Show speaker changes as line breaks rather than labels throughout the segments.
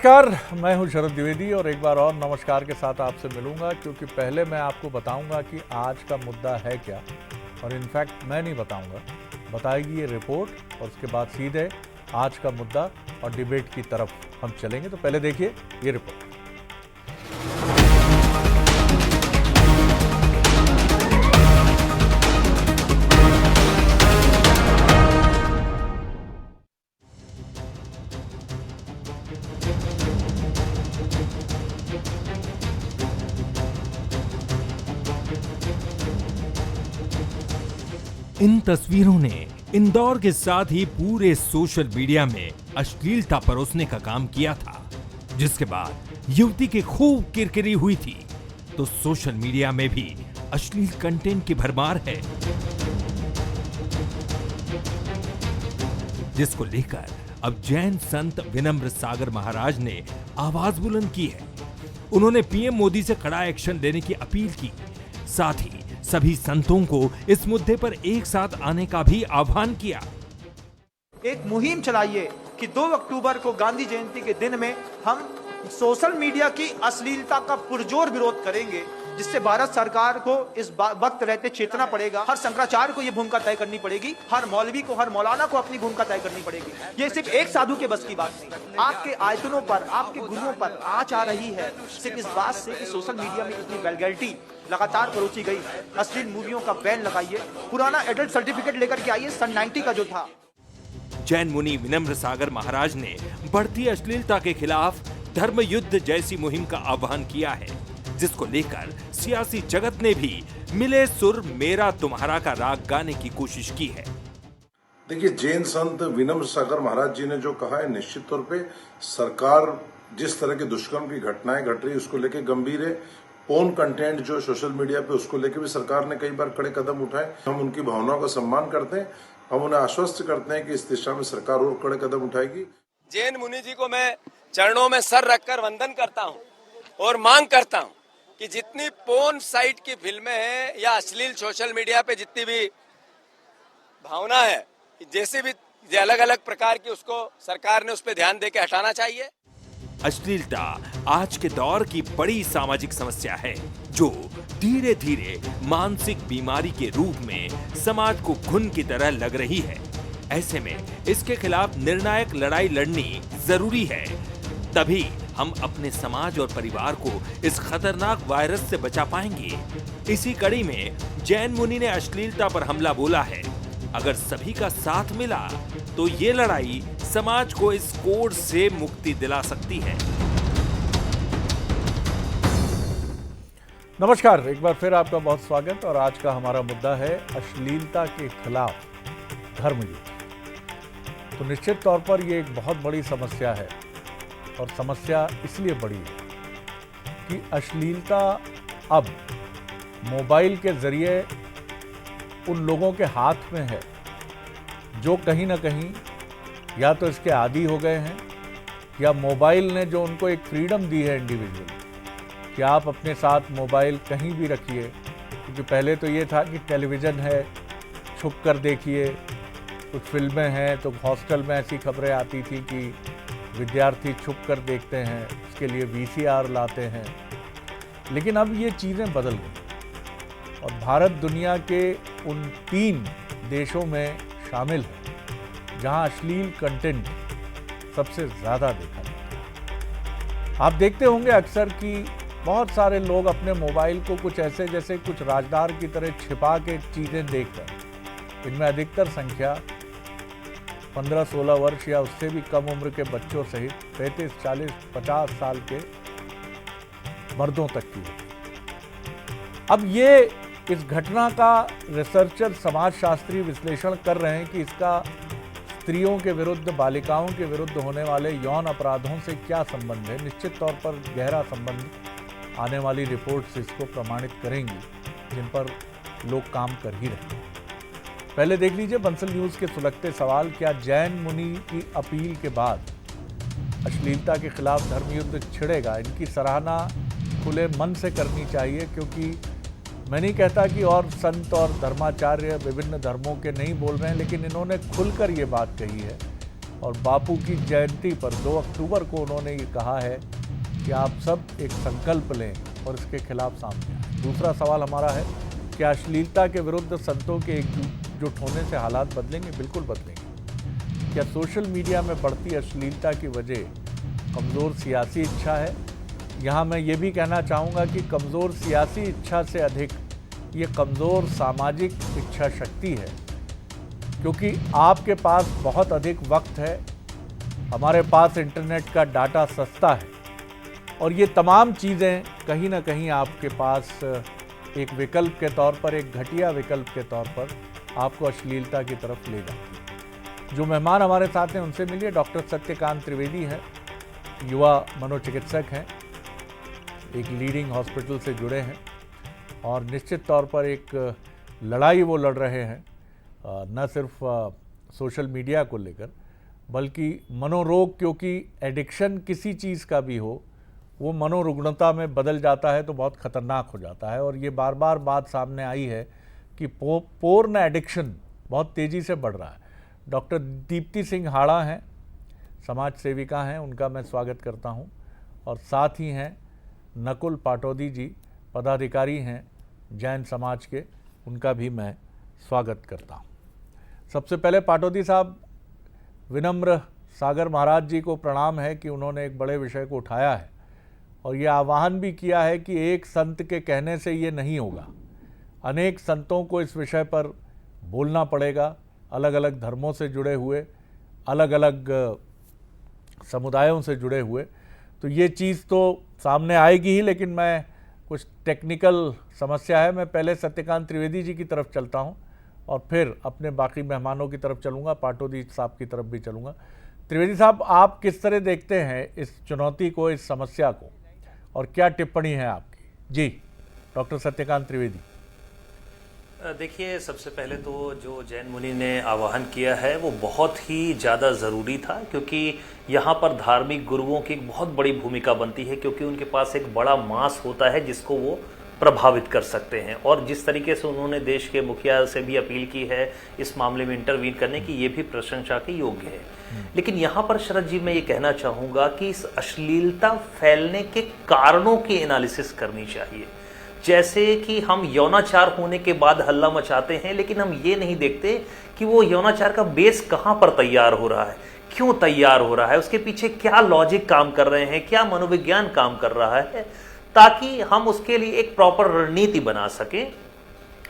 नमस्कार, मैं हूं शरद द्विवेदी और एक बार और नमस्कार के साथ आपसे मिलूंगा क्योंकि पहले मैं आपको बताऊंगा कि आज का मुद्दा है क्या। और इनफैक्ट मैं नहीं बताऊंगा, बताएगी ये रिपोर्ट और उसके बाद सीधे आज का मुद्दा और डिबेट की तरफ हम चलेंगे। तो पहले देखिए ये रिपोर्ट।
इन तस्वीरों ने इंदौर के साथ ही पूरे सोशल मीडिया में अश्लीलता परोसने का काम किया था, जिसके बाद युवती की खूब किरकिरी हुई थी। तो सोशल मीडिया में भी अश्लील कंटेंट की भरमार है, जिसको लेकर अब जैन संत विनम्र सागर महाराज ने आवाज बुलंद की है। उन्होंने पीएम मोदी से कड़ा एक्शन लेने की अपील की, साथ ही सभी संतों को इस मुद्दे पर एक साथ आने का भी आह्वान किया।
एक मुहिम चलाइए कि 2 अक्टूबर को गांधी जयंती के दिन में हम सोशल मीडिया की अश्लीलता का पुरजोर विरोध करेंगे, जिससे भारत सरकार को इस वक्त रहते चेतना पड़ेगा। हर शंकराचार्य को यह भूमिका तय करनी पड़ेगी, हर मौलवी को, हर मौलाना को अपनी भूमिका तय करनी पड़ेगी। ये सिर्फ एक साधु के बस की बात नहीं। आपके आयतनों पर, आपके गुरुओं पर आंच आ रही है सिर्फ इस बात से कि सोशल मीडिया में इतनी वल्गैरिटी लगातार परोसी गई। अश्लील मूवियों का बैन लगाइए, पुराना एडल्ट सर्टिफिकेट लेकर के आइए, सन 90 का जो था।
जैन मुनि विनम्र सागर महाराज ने बढ़ती अश्लीलता के खिलाफ धर्म युद्ध जैसी मुहिम का आह्वान किया है, जिसको लेकर सियासी जगत ने भी मिले सुर मेरा तुम्हारा का राग गाने की कोशिश की है।
देखिए, जैन संत विनम्र सागर महाराज जी ने जो कहा है, निश्चित तौर पे सरकार जिस तरह के दुष्कर्म की घटनाएं घट रही है उसको लेकर गंभीर है। पोर्न कंटेंट जो सोशल मीडिया पे, उसको लेकर भी सरकार ने कई बार कड़े कदम उठाए। हम उनकी भावनाओं का सम्मान करते हैं, हम उन्हें आश्वस्त करते हैं कि इस दिशा में सरकार और कड़े कदम उठाएगी।
जैन मुनि जी को मैं चरणों में सर रखकर वंदन करता हूं और मांग करता हूं कि जितनी पोर्न साइट की फिल्में हैं या अश्लील सोशल मीडिया पे जितनी भी भावना है, जैसे भी अलग अलग प्रकार की, उसको सरकार ने उस पर ध्यान देकर हटाना चाहिए।
अश्लीलता आज के दौर की बड़ी सामाजिक समस्या है, जो धीरे धीरे मानसिक बीमारी के रूप में समाज को घुन की तरह लग रही है। ऐसे में इसके खिलाफ निर्णायक लड़ाई लड़नी जरूरी है, तभी हम अपने समाज और परिवार को इस खतरनाक वायरस से बचा पाएंगे। इसी कड़ी में जैन मुनि ने अश्लीलता पर हमला बोला है। अगर सभी का साथ मिला तो ये लड़ाई समाज को इस कोड़ से मुक्ति दिला सकती है।
नमस्कार, एक बार फिर आपका बहुत स्वागत। और आज का हमारा मुद्दा है अश्लीलता के खिलाफ धर्मयुद्ध। तो निश्चित तौर पर यह एक बहुत बड़ी समस्या है, और समस्या इसलिए बड़ी है कि अश्लीलता अब मोबाइल के जरिए उन लोगों के हाथ में है जो कहीं ना कहीं या तो इसके आदी हो गए हैं, या मोबाइल ने जो उनको एक फ्रीडम दी है इंडिविजुअल कि आप अपने साथ मोबाइल कहीं भी रखिए। क्योंकि पहले तो ये था कि टेलीविज़न है, छुप कर देखिए, कुछ फिल्में हैं, तो हॉस्टल में ऐसी खबरें आती थी कि विद्यार्थी छुप कर देखते हैं, उसके लिए VCR लाते हैं। लेकिन अब ये चीज़ें बदल गई और भारत दुनिया के उन 3 देशों में शामिल है जहां अश्लील कंटेंट सबसे ज़्यादा देखा जाता है। आप देखते होंगे अक्सर कि बहुत सारे लोग अपने मोबाइल को कुछ ऐसे जैसे कुछ राजदार की तरह छिपा के चीज़ें देख रहे हैं। इनमें अधिकतर संख्या 15-16 वर्ष या उससे भी कम उम्र के बच्चों सहित 35, 40, 50 साल के मर्दों तक की है। अब ये इस घटना का रिसर्चर, समाजशास्त्री विश्लेषण कर रहे हैं कि इसका स्त्रियों के विरुद्ध, बालिकाओं के विरुद्ध होने वाले यौन अपराधों से क्या संबंध है। निश्चित तौर पर गहरा संबंध आने वाली रिपोर्ट्स इसको प्रमाणित करेंगी, जिन पर लोग काम कर ही रहे हैं। पहले देख लीजिए बंसल न्यूज़ के सुलगते सवाल। क्या जैन मुनि की अपील के बाद अश्लीलता के खिलाफ धर्मयुद्ध छिड़ेगा? इनकी सराहना खुले मन से करनी चाहिए, क्योंकि मैं नहीं कहता कि और संत और धर्माचार्य विभिन्न धर्मों के नहीं बोल रहे हैं, लेकिन इन्होंने खुलकर ये बात कही है और बापू की जयंती पर 2 अक्टूबर को उन्होंने ये कहा है कि आप सब एक संकल्प लें और इसके खिलाफ सामने आएं। दूसरा सवाल हमारा है कि अश्लीलता के विरुद्ध संतों के एकजुट होने से हालात बदलेंगे? बिल्कुल बदलेंगे। क्या सोशल मीडिया में बढ़ती अश्लीलता की वजह कमज़ोर सियासी इच्छा है? यहाँ मैं ये भी कहना चाहूँगा कि कमज़ोर सियासी इच्छा से अधिक ये कमज़ोर सामाजिक इच्छा शक्ति है, क्योंकि आपके पास बहुत अधिक वक्त है, हमारे पास इंटरनेट का डाटा सस्ता है और ये तमाम चीज़ें कहीं ना कहीं आपके पास एक विकल्प के तौर पर, एक घटिया विकल्प के तौर पर आपको अश्लीलता की तरफ ले जाती है। जो मेहमान हमारे साथ हैं उनसे मिलिए। डॉक्टर सत्यकांत त्रिवेदी हैं, युवा मनोचिकित्सक हैं, एक लीडिंग हॉस्पिटल से जुड़े हैं और निश्चित तौर पर एक लड़ाई वो लड़ रहे हैं, न सिर्फ सोशल मीडिया को लेकर बल्कि मनोरोग, क्योंकि एडिक्शन किसी चीज़ का भी हो वो मनोरुग्णता में बदल जाता है तो बहुत ख़तरनाक हो जाता है। और ये बार बार बात सामने आई है कि पोर्न एडिक्शन बहुत तेज़ी से बढ़ रहा है। डॉक्टर दीप्ति सिंह हाड़ा हैं, समाज सेविका हैं, उनका मैं स्वागत करता हूं। और साथ ही हैं नकुल पाटौदी जी, पदाधिकारी हैं जैन समाज के, उनका भी मैं स्वागत करता हूं। सबसे पहले पाटौदी साहब, विनम्र सागर महाराज जी को प्रणाम है कि उन्होंने एक बड़े विषय को उठाया है और ये आह्वान भी किया है कि एक संत के कहने से ये नहीं होगा, अनेक संतों को इस विषय पर बोलना पड़ेगा, अलग अलग धर्मों से जुड़े हुए, अलग अलग समुदायों से जुड़े हुए। तो ये चीज़ तो सामने आएगी ही, लेकिन मैं कुछ टेक्निकल समस्या है, मैं पहले सत्यकांत त्रिवेदी जी की तरफ चलता हूं और फिर अपने बाकी मेहमानों की तरफ चलूँगा, पाटौदी साहब की तरफ भी चलूँगा। त्रिवेदी साहब, आप किस तरह देखते हैं इस चुनौती को, इस समस्या को, और क्या टिप्पणी है आपकी? जी डॉक्टर सत्यकांत त्रिवेदी।
देखिए, सबसे पहले तो जो जैन मुनि ने आह्वान किया है वो बहुत ही ज़्यादा ज़रूरी था, क्योंकि यहाँ पर धार्मिक गुरुओं की एक बहुत बड़ी भूमिका बनती है, क्योंकि उनके पास एक बड़ा मास होता है जिसको वो प्रभावित कर सकते हैं। और जिस तरीके से उन्होंने देश के मुखिया से भी अपील की है इस मामले में इंटरवीन करने की, ये भी प्रशंसा के योग्य है। लेकिन यहाँ पर शरद जी, मैं ये कहना चाहूँगा कि इस अश्लीलता फैलने के कारणों की एनालिसिस करनी चाहिए। जैसे कि हम यौनाचार होने के बाद हल्ला मचाते हैं, लेकिन हम ये नहीं देखते कि वो यौनाचार का बेस कहाँ पर तैयार हो रहा है, क्यों तैयार हो रहा है, उसके पीछे क्या लॉजिक काम कर रहे हैं, क्या मनोविज्ञान काम कर रहा है, ताकि हम उसके लिए एक प्रॉपर रणनीति बना सकें।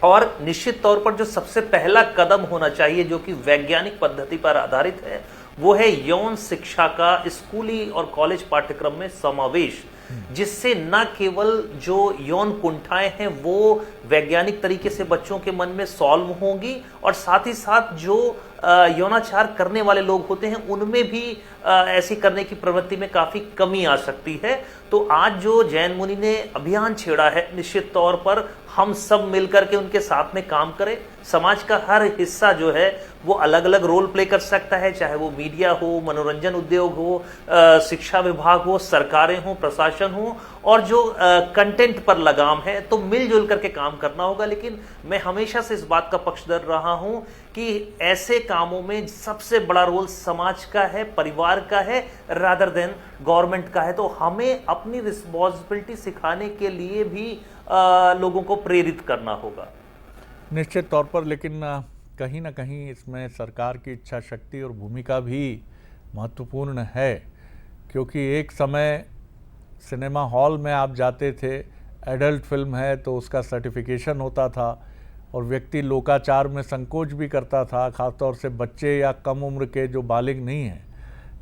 और निश्चित तौर पर जो सबसे पहला कदम होना चाहिए, जो कि वैज्ञानिक पद्धति पर आधारित है, वो है यौन शिक्षा का स्कूली और कॉलेज पाठ्यक्रम में समावेश, जिससे न केवल जो यौन कुंठाएं हैं वो वैज्ञानिक तरीके से बच्चों के मन में सॉल्व होंगी, और साथ ही साथ जो यौनाचार करने वाले लोग होते हैं उनमें भी ऐसी करने की प्रवृत्ति में काफी कमी आ सकती है। तो आज जो जैन मुनि ने अभियान छेड़ा है, निश्चित तौर पर हम सब मिलकर के उनके साथ में काम करें। समाज का हर हिस्सा जो है वो अलग अलग रोल प्ले कर सकता है, चाहे वो मीडिया हो, मनोरंजन उद्योग हो, शिक्षा विभाग हो, सरकारें हो, प्रशासन हो, और जो कंटेंट पर लगाम है, तो मिलजुल करके काम करना होगा। लेकिन मैं हमेशा से इस बात का पक्षधर रहा हूं कि ऐसे कामों में सबसे बड़ा रोल समाज का है, परिवार का है, रादर देन गवर्नमेंट का है। तो हमें अपनी रिस्पॉन्सिबिलिटी सिखाने के लिए भी लोगों को प्रेरित करना होगा।
निश्चित तौर पर, लेकिन कहीं ना कहीं इसमें सरकार की इच्छा शक्ति और भूमिका भी महत्वपूर्ण है, क्योंकि एक समय सिनेमा हॉल में आप जाते थे, एडल्ट फिल्म है तो उसका सर्टिफिकेशन होता था और व्यक्ति लोकाचार में संकोच भी करता था, ख़ासतौर से बच्चे या कम उम्र के जो बालिग नहीं हैं।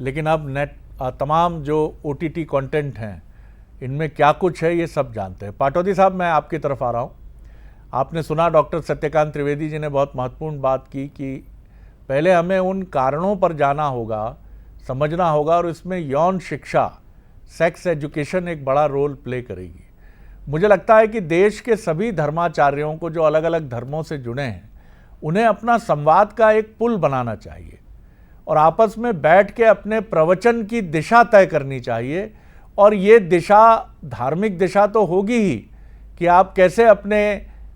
लेकिन अब नेट तमाम जो OTT कंटेंट हैं, इनमें क्या कुछ है ये सब जानते हैं। पाटौदी साहब, मैं आपकी तरफ आ रहा हूँ। आपने सुना डॉक्टर सत्यकांत त्रिवेदी जी ने बहुत महत्वपूर्ण बात की कि पहले हमें उन कारणों पर जाना होगा, समझना होगा, और इसमें यौन शिक्षा, सेक्स एजुकेशन एक बड़ा रोल प्ले करेगी। मुझे लगता है कि देश के सभी धर्माचार्यों को, जो अलग अलग धर्मों से जुड़े हैं, उन्हें अपना संवाद का एक पुल बनाना चाहिए और आपस में बैठ के अपने प्रवचन की दिशा तय करनी चाहिए। और ये दिशा धार्मिक दिशा तो होगी ही कि आप कैसे अपने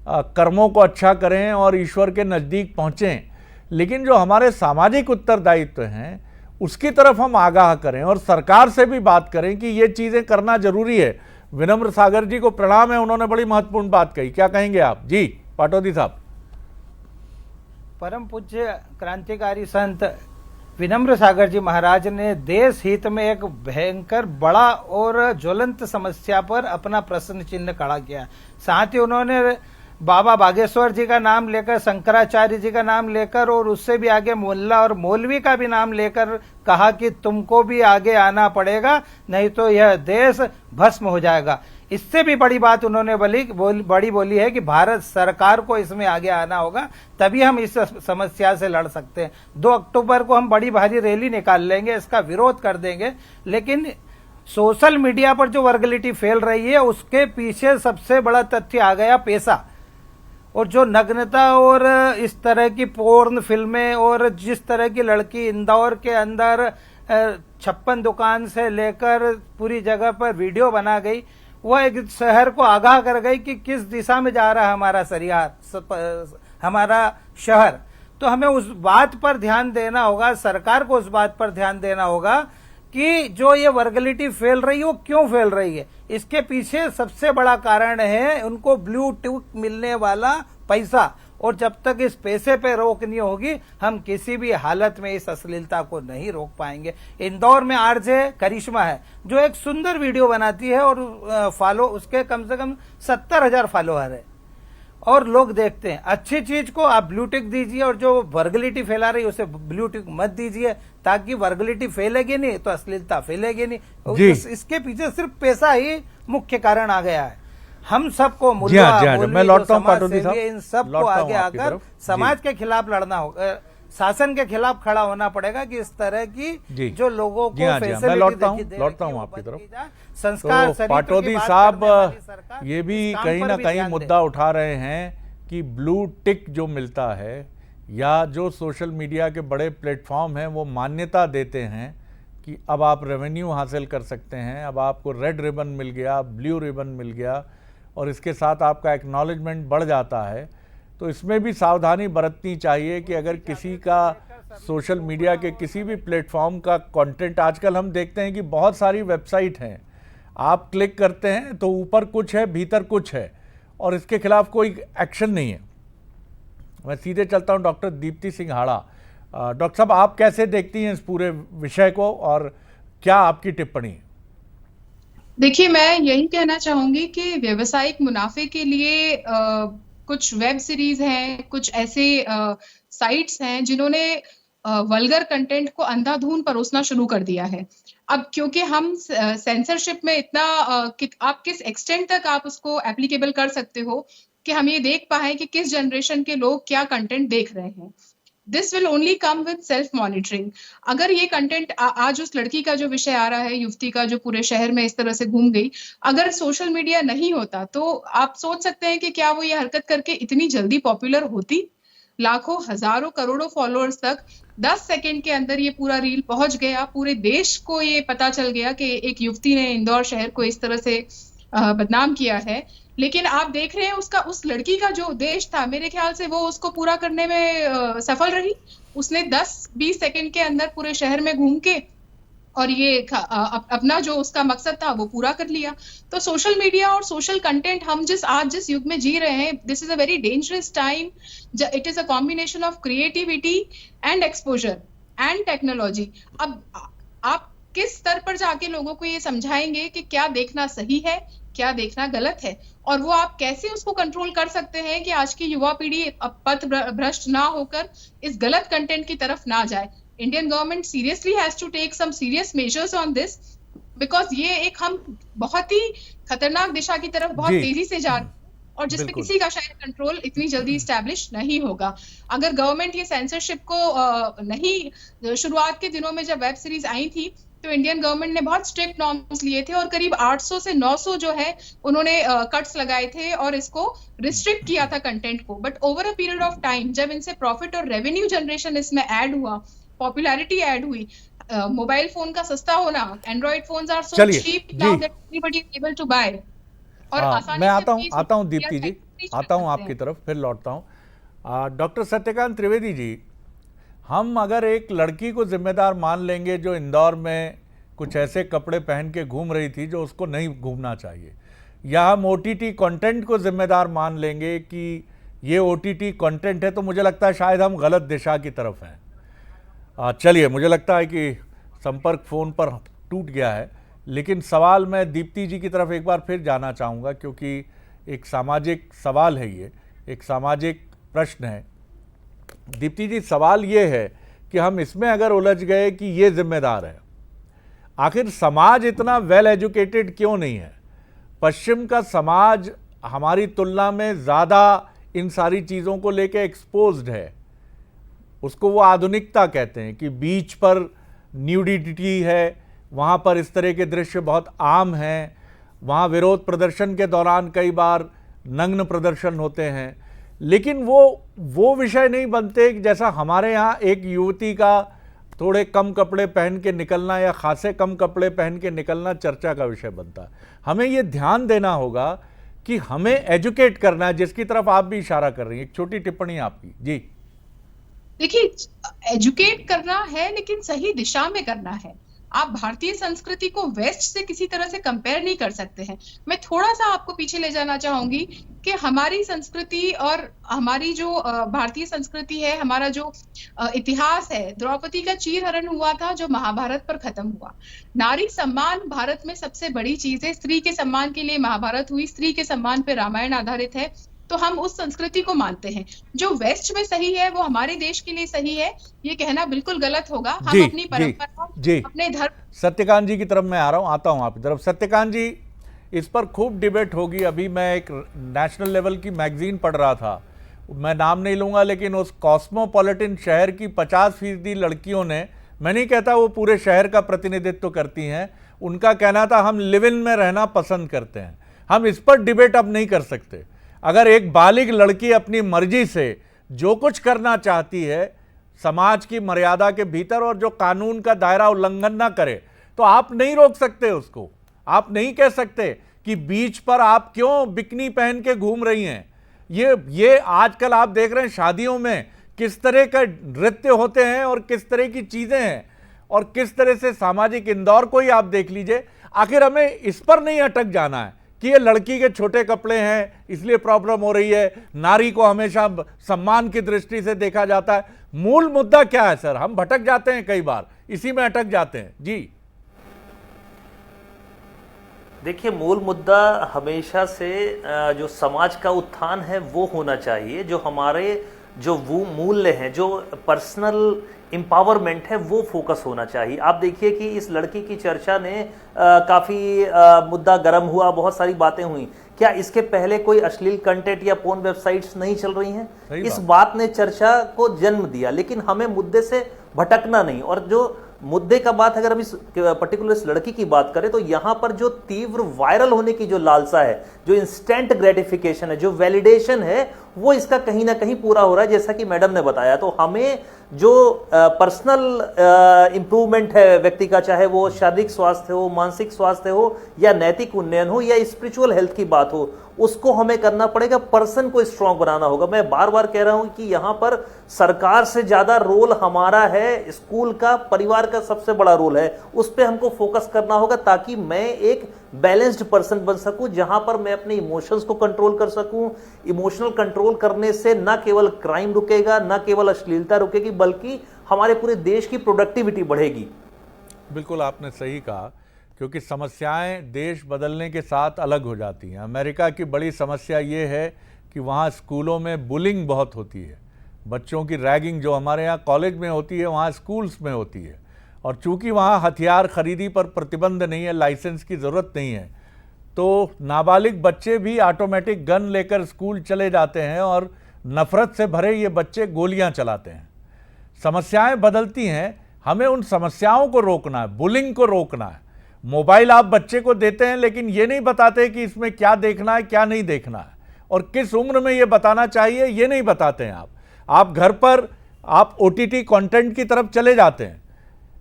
कर्मों को अच्छा करें और ईश्वर के नज़दीक पहुँचें, लेकिन जो हमारे सामाजिक उत्तरदायित्व हैं उसकी तरफ हम आगाह करें और सरकार से भी बात करें कि ये चीज़ें करना जरूरी है। विनम्र सागर जी को प्रणाम है, उन्होंने बड़ी महत्वपूर्ण बात कही। क्या कहेंगे आप जी पाटोदी साहब?
परम पूज्य क्रांतिकारी संत विनम्र सागर जी महाराज ने देश हित में एक भयंकर बड़ा और ज्वलंत समस्या पर अपना प्रश्न चिन्ह खड़ा किया। साथ ही उन्होंने बाबा बागेश्वर जी का नाम लेकर, शंकराचार्य जी का नाम लेकर और उससे भी आगे मुल्ला और मौलवी का भी नाम लेकर कहा कि तुमको भी आगे आना पड़ेगा, नहीं तो यह देश भस्म हो जाएगा। इससे भी बड़ी बात उन्होंने बोली है कि भारत सरकार को इसमें आगे आना होगा, तभी हम इस समस्या से लड़ सकते हैं। 2 अक्टूबर को हम बड़ी भारी रैली निकाल लेंगे, इसका विरोध कर देंगे, लेकिन सोशल मीडिया पर जो वर्गलिटी फैल रही है उसके पीछे सबसे बड़ा तथ्य आ गया पैसा। और जो नग्नता और इस तरह की पोर्न फिल्में और जिस तरह की लड़की इंदौर के अंदर 56 दुकान से लेकर पूरी जगह पर वीडियो बना गई, वह एक शहर को आगाह कर गई कि किस दिशा में जा रहा है हमारा सरियार, हमारा शहर। तो हमें उस बात पर ध्यान देना होगा, सरकार को उस बात पर ध्यान देना होगा कि जो ये वर्गलिटी फैल रही है वो क्यों फैल रही है। इसके पीछे सबसे बड़ा कारण है उनको ब्लू टिक मिलने वाला पैसा, और जब तक इस पैसे पे रोक नहीं होगी हम किसी भी हालत में इस अश्लीलता को नहीं रोक पाएंगे। इंदौर में आरजे करिश्मा है जो एक सुंदर वीडियो बनाती है और उसके कम से कम 70,000 फॉलोअर है और लोग देखते हैं। अच्छी चीज को आप ब्लू टिक दीजिए और जो वर्गलिटी फैला रही है उसे ब्लू टिक मत दीजिए, ताकि वर्गलिटी फैलेगी नहीं तो अश्लीलता फैलेगी नहीं। इसके पीछे सिर्फ पैसा ही मुख्य कारण आ गया है। हम सबको
मैं लौटता हूं पाटोदी साहब,
इन सबको आगे आकर समाज के खिलाफ लड़ना होगा, शासन के खिलाफ खड़ा होना पड़ेगा कि इस तरह की जो लोगों को
मैं लौटता हूं आपकी तरफ। संस्कार तो पाटोदी साहब ये भी कहीं ना कहीं मुद्दा उठा रहे हैं कि ब्लू टिक जो मिलता है या जो सोशल मीडिया के बड़े प्लेटफॉर्म हैं वो मान्यता देते हैं कि अब आप रेवेन्यू हासिल कर सकते हैं, अब आपको रेड रिबन मिल गया, ब्लू रिबन मिल गया और इसके साथ आपका एक्नॉलेजमेंट बढ़ जाता है। तो इसमें भी सावधानी बरतनी चाहिए कि अगर किसी का सोशल मीडिया के किसी भी प्लेटफॉर्म का कंटेंट, आजकल हम देखते हैं कि बहुत सारी वेबसाइट हैं, आप क्लिक करते हैं तो ऊपर कुछ है भीतर कुछ है और इसके खिलाफ कोई एक्शन नहीं है। मैं सीधे चलता हूं डॉक्टर दीप्ति सिंह हाड़ा। डॉक्टर साहब, आप कैसे देखती हैं इस पूरे विषय को और क्या आपकी टिप्पणी है?
देखिए, मैं यही कहना चाहूंगी कि व्यवसायिक मुनाफे के लिए कुछ वेब सीरीज हैं, कुछ ऐसे साइट्स हैं जिन्होंने वल्गर कंटेंट को अंधाधुंध परोसना शुरू कर दिया है। अब क्योंकि हम सेंसरशिप में इतना आप किस एक्सटेंट तक आप उसको एप्लीकेबल कर सकते हो कि हम ये देख पाए कि किस जनरेशन के लोग क्या कंटेंट देख रहे हैं। This will only come with self monitoring. अगर ये कंटेंट आज उस लड़की का जो विषय आ रहा है, युवती का जो पूरे शहर में इस तरह से घूम गई, अगर सोशल मीडिया नहीं होता तो आप सोच सकते हैं कि क्या वो ये हरकत करके इतनी जल्दी पॉपुलर होती। लाखों, हजारों, करोड़ों फॉलोअर्स तक 10 सेकंड के अंदर ये पूरा रील पहुंच गया, पूरे देश को ये पता चल गया कि एक युवती ने इंदौर शहर को इस तरह से बदनाम किया है। लेकिन आप देख रहे हैं उसका, उस लड़की का जो उद्देश्य था, मेरे ख्याल से वो उसको पूरा करने में सफल रही। उसने 10-20 सेकंड के अंदर पूरे शहर में घूम के और ये अपना जो उसका मकसद था वो पूरा कर लिया। तो सोशल मीडिया और सोशल कंटेंट, हम आज जिस युग में जी रहे हैं, this is a very dangerous time. It is a combination of creativity and exposure and technology. अब आप किस स्तर पर जाके लोगों को ये समझाएंगे कि क्या देखना सही है, क्या देखना गलत है, और वो आप कैसे उसको कंट्रोल कर सकते हैं कि आज की युवा पीढ़ी पथ भ्रष्ट ना होकर इस गलत कंटेंट की तरफ ना जाए। Indian government seriously has to take some serious measures on this, because ये एक हम बहुत ही खतरनाक दिशा की तरफ बहुत तेजी से जा रहे हैं और जिसपे किसी का शायद कंट्रोल इतनी जल्दी स्टैब्लिश नहीं होगा। अगर गवर्नमेंट ये सेंसरशिप को नहीं, शुरुआत के दिनों में जब वेब सीरीज आई थी तो इंडियन गवर्नमेंट ने बहुत स्ट्रिक्ट नॉर्म्स लिए थे और करीब 800 से 900 जो है उन्होंने कट्स लगाए थे और इसको रिस्ट्रिक्ट किया था कंटेंट को। But over a period of time जब इनसे प्रॉफिट और रेवेन्यू जनरेशन इसमें ऐड हुआ, पॉपुलैरिटी ऐड हुई, मोबाइल फोन का सस्ता होना, android phones are so cheap now that everybody is able to buy, और आसानी
मैं आता हूं दीप्ति जी, आता हूं आपकी तरफ, फिर लौटता हूं। डॉक्टर सत्यकांत त्रिवेदी जी, हम अगर एक लड़की को जिम्मेदार मान लेंगे जो इंदौर में कुछ ऐसे कपड़े पहन के घूम रही थी जो उसको नहीं घूमना चाहिए, या हम OTT कंटेंट को जिम्मेदार मान लेंगे कि ये OTT कंटेंट है, तो मुझे लगता है शायद हम गलत दिशा की तरफ हैं। चलिए, मुझे लगता है कि संपर्क फ़ोन पर टूट गया है, लेकिन सवाल मैं दीप्ति जी की तरफ एक बार फिर जाना चाहूँगा, क्योंकि एक सामाजिक सवाल है, ये एक सामाजिक प्रश्न है। दीप्ति जी, सवाल ये है कि हम इसमें अगर उलझ गए कि ये जिम्मेदार है, आखिर समाज इतना वेल एजुकेटेड क्यों नहीं है? पश्चिम का समाज हमारी तुलना में ज़्यादा इन सारी चीज़ों को लेके एक्सपोज्ड है। उसको वो आधुनिकता कहते हैं कि बीच पर न्यूडिटी है, वहाँ पर इस तरह के दृश्य बहुत आम हैं, वहाँ विरोध प्रदर्शन के दौरान कई बार नग्न प्रदर्शन होते हैं, लेकिन वो विषय नहीं बनते जैसा हमारे यहाँ एक युवती का थोड़े कम कपड़े पहन के निकलना या खासे कम कपड़े पहन के निकलना चर्चा का विषय बनता है। हमें ये ध्यान देना होगा कि हमें एजुकेट करना है, जिसकी तरफ आप भी इशारा कर रही हैं। एक छोटी टिप्पणी आपकी। जी
देखिए, एजुकेट करना है लेकिन सही दिशा में करना है। आप भारतीय संस्कृति को वेस्ट से किसी तरह से कंपेयर नहीं कर सकते हैं। मैं थोड़ा सा आपको पीछे ले जाना चाहूंगी कि हमारी संस्कृति और हमारी जो भारतीय संस्कृति है, हमारा जो इतिहास है, द्रौपदी का चीरहरण हुआ था जो महाभारत पर खत्म हुआ। नारी सम्मान भारत में सबसे बड़ी चीज है। स्त्री के सम्मान के लिए महाभारत हुई, स्त्री के सम्मान पे रामायण आधारित है, तो हम उस संस्कृति को मानते हैं। जो वेस्ट में सही है वो हमारे देश के लिए सही है, ये कहना बिल्कुल गलत होगा। हम अपनी परंपरा, अपने धर्म।
सत्यकांत जी की तरफ मैं आता हूं आपकी तरफ। सत्यकांत जी, इस पर खूब डिबेट होगी। अभी मैं एक नेशनल लेवल की मैगजीन पढ़ रहा था, मैं नाम नहीं लूंगा, लेकिन उस कॉस्मोपॉलिटन शहर की 50% लड़कियों ने, मैं नहीं कहता वो पूरे शहर का प्रतिनिधित्व करती हैं, उनका कहना था हम लिव इन में रहना पसंद करते हैं। हम इस पर डिबेट अब नहीं कर सकते। अगर एक बालिग लड़की अपनी मर्जी से जो कुछ करना चाहती है समाज की मर्यादा के भीतर और जो कानून का दायरा उल्लंघन ना करे, तो आप नहीं रोक सकते उसको। आप नहीं कह सकते कि बीच पर आप क्यों बिकनी पहन के घूम रही हैं। ये आजकल आप देख रहे हैं शादियों में किस तरह का नृत्य होते हैं और किस तरह की चीजें हैं और किस तरह से सामाजिक, इंदौर को ही आप देख लीजिए। आखिर हमें इस पर नहीं अटक जाना है कि ये लड़की के छोटे कपड़े हैं इसलिए प्रॉब्लम हो रही है, नारी को हमेशा सम्मान की दृष्टि से देखा जाता है। मूल मुद्दा क्या है सर? हम भटक जाते हैं, कई बार इसी में अटक जाते हैं। जी
देखिए, मूल मुद्दा हमेशा से जो समाज का उत्थान है वो होना चाहिए। जो हमारे जो वो मूल्य हैं, जो पर्सनल एम्पावरमेंट है, वो फोकस होना चाहिए। आप देखिए कि इस लड़की की चर्चा ने काफ़ी मुद्दा गर्म हुआ, बहुत सारी बातें हुई। क्या इसके पहले कोई अश्लील कंटेंट या पोर्न वेबसाइट्स नहीं चल रही हैं? इस बात ने चर्चा को जन्म दिया, लेकिन हमें मुद्दे से भटकना नहीं। और जो मुद्दे का बात, अगर हम इस पर्टिकुलर इस लड़की की बात करें, तो यहां पर जो तीव्र वायरल होने की जो लालसा है, जो इंस्टेंट ग्रेटिफिकेशन है, जो वैलिडेशन है, वो इसका कहीं ना कहीं पूरा हो रहा है, जैसा कि मैडम ने बताया। तो हमें जो पर्सनल इंप्रूवमेंट है व्यक्ति का, चाहे वो शारीरिक स्वास्थ्य हो, मानसिक स्वास्थ्य हो, या नैतिक उन्नयन हो, या स्पिरिचुअल हेल्थ की बात हो, उसको हमें करना पड़ेगा। पर्सन को स्ट्रांग बनाना होगा। मैं बार बार कह रहा हूं कि यहां पर सरकार से ज्यादा रोल हमारा है, स्कूल का, परिवार का सबसे बड़ा रोल है। उस पर हमको फोकस करना होगा ताकि मैं एक बैलेंस्ड पर्सन बन सकूं, जहां पर मैं अपने इमोशंस को कंट्रोल कर सकूं। इमोशनल कंट्रोल करने से न केवल क्राइम रुकेगा, न केवल अश्लीलता रुकेगी, बल्कि हमारे पूरे देश की प्रोडक्टिविटी बढ़ेगी।
बिल्कुल आपने सही कहा, क्योंकि समस्याएं देश बदलने के साथ अलग हो जाती हैं। अमेरिका की बड़ी समस्या ये है कि वहाँ स्कूलों में बुलिंग बहुत होती है। बच्चों की रैगिंग जो हमारे यहाँ कॉलेज में होती है, वहाँ स्कूल्स में होती है। और चूंकि वहाँ हथियार खरीदी पर प्रतिबंध नहीं है, लाइसेंस की ज़रूरत नहीं है, तो नाबालिग बच्चे भी ऑटोमेटिक गन लेकर स्कूल चले जाते हैं और नफरत से भरे ये बच्चे गोलियां चलाते हैं। समस्याएं बदलती हैं, हमें उन समस्याओं को रोकना है, बुलिंग को रोकना है। मोबाइल आप बच्चे को देते हैं, लेकिन ये नहीं बताते कि इसमें क्या देखना है, क्या नहीं देखना है, और किस उम्र में ये बताना चाहिए, ये नहीं बताते हैं। आप घर पर आप OTT कंटेंट की तरफ चले जाते हैं,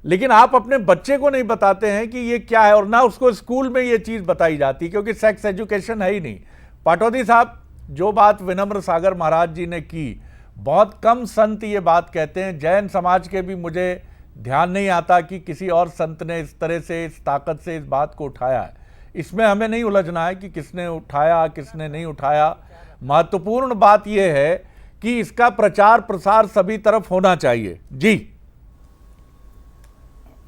लेकिन आप अपने बच्चे को नहीं बताते हैं कि ये क्या है, और ना उसको स्कूल में ये चीज़ बताई जाती, क्योंकि सेक्स एजुकेशन है ही नहीं। पाटौदी साहब, जो बात विनम्र सागर महाराज जी ने की, बहुत कम संत ये बात कहते हैं। जैन समाज के भी मुझे ध्यान नहीं आता कि किसी और संत ने इस तरह से, इस ताकत से इस बात को उठाया है। इसमें हमें नहीं उलझना है कि किसने उठाया किसने नहीं उठाया। महत्वपूर्ण बात यह है कि इसका प्रचार प्रसार सभी तरफ होना चाहिए। जी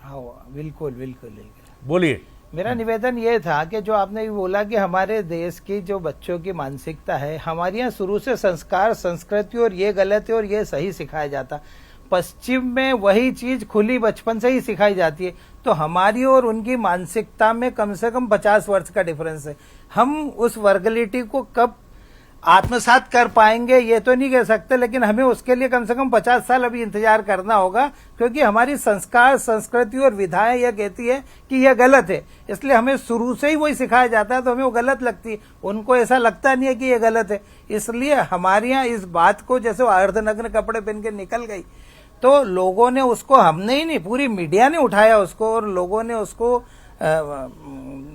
हाँ, बिल्कुल बिल्कुल बिल्कुल।
बोलिए।
मेरा निवेदन ये था कि जो आपने भी बोला कि हमारे देश की जो बच्चों की मानसिकता है, हमारे यहाँ शुरू से संस्कार संस्कृति और ये गलत है और ये सही सिखाया जाता। पश्चिम में वही चीज खुली बचपन से ही सिखाई जाती है, तो हमारी और उनकी मानसिकता में कम से कम 50 वर्ष का डिफरेंस है। हम उस वर्गलिटी को कब आत्मसात कर पाएंगे ये तो नहीं कह सकते, लेकिन हमें उसके लिए कम से कम 50 साल अभी इंतजार करना होगा, क्योंकि हमारी संस्कार संस्कृति और विधाएं यह कहती है कि यह गलत है। इसलिए हमें शुरू से ही वही सिखाया जाता है, तो हमें वो गलत लगती है, उनको ऐसा लगता नहीं है कि यह गलत है। इसलिए हमारे यहाँ इस बात को, जैसे वो अर्धनग्न कपड़े पहन के निकल गई, तो लोगों ने उसको, हमने ही नहीं पूरी मीडिया ने उठाया उसको, और लोगों ने उसको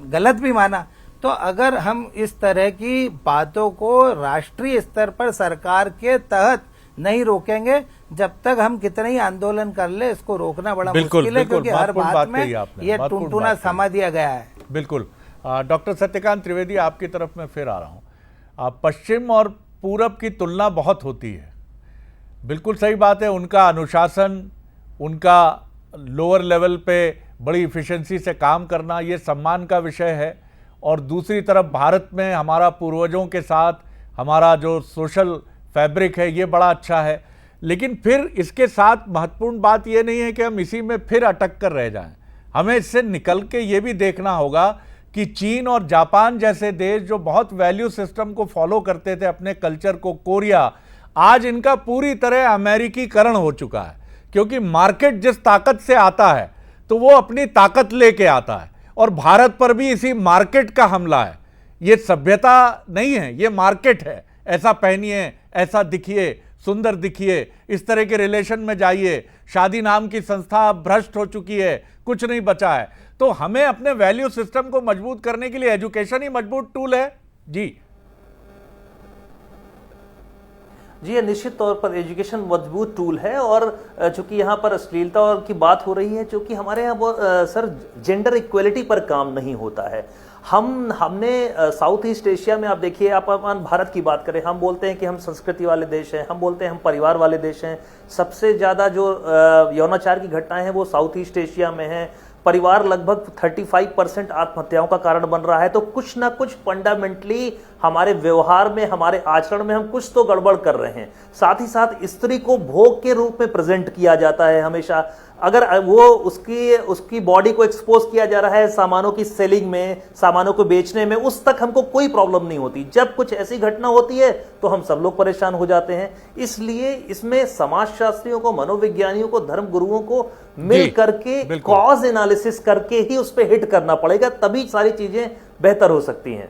गलत भी माना। तो अगर हम इस तरह की बातों को राष्ट्रीय स्तर पर सरकार के तहत नहीं रोकेंगे, जब तक हम कितने ही आंदोलन कर ले, इसको रोकना बड़ा मुश्किल है, क्योंकि हर बात में ये टुनटुना समा दिया गया है।
बिल्कुल। डॉक्टर सत्यकांत त्रिवेदी, आपकी तरफ मैं फिर आ रहा हूँ। पश्चिम और पूरब की तुलना बहुत होती है, बिल्कुल सही बात है। उनका अनुशासन, उनका लोअर लेवल पे बड़ी इफिशिएंसी से काम करना, ये सम्मान का विषय है। और दूसरी तरफ भारत में हमारा पूर्वजों के साथ हमारा जो सोशल फैब्रिक है, ये बड़ा अच्छा है। लेकिन फिर इसके साथ महत्वपूर्ण बात ये नहीं है कि हम इसी में फिर अटक कर रह जाएं। हमें इससे निकल के ये भी देखना होगा कि चीन और जापान जैसे देश जो बहुत वैल्यू सिस्टम को फॉलो करते थे, अपने कल्चर को, कोरिया, आज इनका पूरी तरह अमेरिकीकरण हो चुका है। क्योंकि मार्केट जिस ताकत से आता है तो वो अपनी ताकत लेके आता है, और भारत पर भी इसी मार्केट का हमला है। ये सभ्यता नहीं है, ये मार्केट है। ऐसा पहनिए, ऐसा दिखिए, सुंदर दिखिए, इस तरह के रिलेशन में जाइए। शादी नाम की संस्था भ्रष्ट हो चुकी है, कुछ नहीं बचा है। तो हमें अपने वैल्यू सिस्टम को मजबूत करने के लिए एजुकेशन ही मजबूत टूल है। जी
जी, निश्चित तौर पर एजुकेशन मजबूत टूल है। और चूंकि यहाँ पर अश्लीलता और की बात हो रही है, चूंकि हमारे यहाँ सर जेंडर इक्वलिटी पर काम नहीं होता है। हमने साउथ ईस्ट एशिया में, आप देखिए, आप भारत की बात करें, हम बोलते हैं कि हम संस्कृति वाले देश हैं, हम बोलते हैं हम परिवार वाले देश हैं। सबसे ज़्यादा जो यौनाचार की घटनाएं हैं वो साउथ ईस्ट एशिया में हैं। परिवार लगभग 35% आत्महत्याओं का कारण बन रहा है। तो कुछ ना कुछ फंडामेंटली हमारे व्यवहार में, हमारे आचरण में हम कुछ तो गड़बड़ कर रहे हैं। साथ ही साथ स्त्री को भोग के रूप में प्रेजेंट किया जाता है हमेशा। अगर वो उसकी बॉडी को एक्सपोज किया जा रहा है सामानों की सेलिंग में, सामानों को बेचने में, उस तक हमको कोई प्रॉब्लम नहीं होती। जब कुछ ऐसी घटना होती है तो हम सब लोग परेशान हो जाते हैं। इसलिए इसमें समाजशास्त्रियों को, मनोविज्ञानियों को, धर्म गुरुओं को मिल करके कॉज एनालिसिस करके ही उस पर हिट करना पड़ेगा, तभी सारी चीजें बेहतर हो सकती हैं।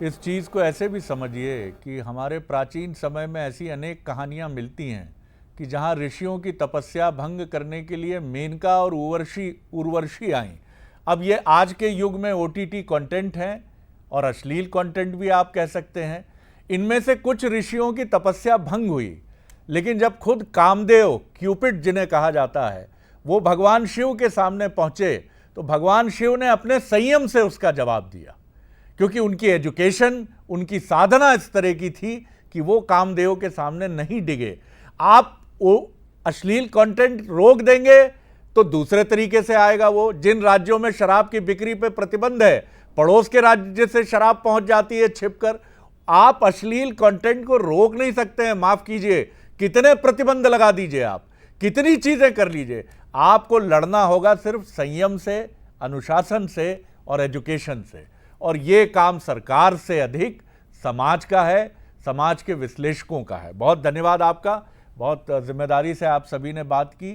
इस चीज़ को ऐसे भी समझिए कि हमारे प्राचीन समय में ऐसी अनेक कहानियां मिलती हैं कि जहां ऋषियों की तपस्या भंग करने के लिए मेनका और उर्वशी आईं। अब ये आज के युग में OTT कंटेंट हैं और अश्लील कंटेंट भी आप कह सकते हैं। इनमें से कुछ ऋषियों की तपस्या भंग हुई, लेकिन जब खुद कामदेव, क्यूपिड जिन्हें कहा जाता है, वो भगवान शिव के सामने पहुंचे तो भगवान शिव ने अपने संयम से उसका जवाब दिया, क्योंकि उनकी एजुकेशन, उनकी साधना इस तरह की थी कि वो कामदेव के सामने नहीं डिगे। आप वो अश्लील कंटेंट रोक देंगे तो दूसरे तरीके से आएगा। वो जिन राज्यों में शराब की बिक्री पे प्रतिबंध है, पड़ोस के राज्य से शराब पहुंच जाती है छिपकर। आप अश्लील कंटेंट को रोक नहीं सकते हैं। माफ कीजिए, कितने प्रतिबंध लगा दीजिए, आप कितनी चीजें कर लीजिए, आपको लड़ना होगा सिर्फ संयम से, अनुशासन से और एजुकेशन से। और ये काम सरकार से अधिक समाज का है, समाज के विश्लेषकों का है। बहुत धन्यवाद आपका, बहुत जिम्मेदारी से आप सभी ने बात की।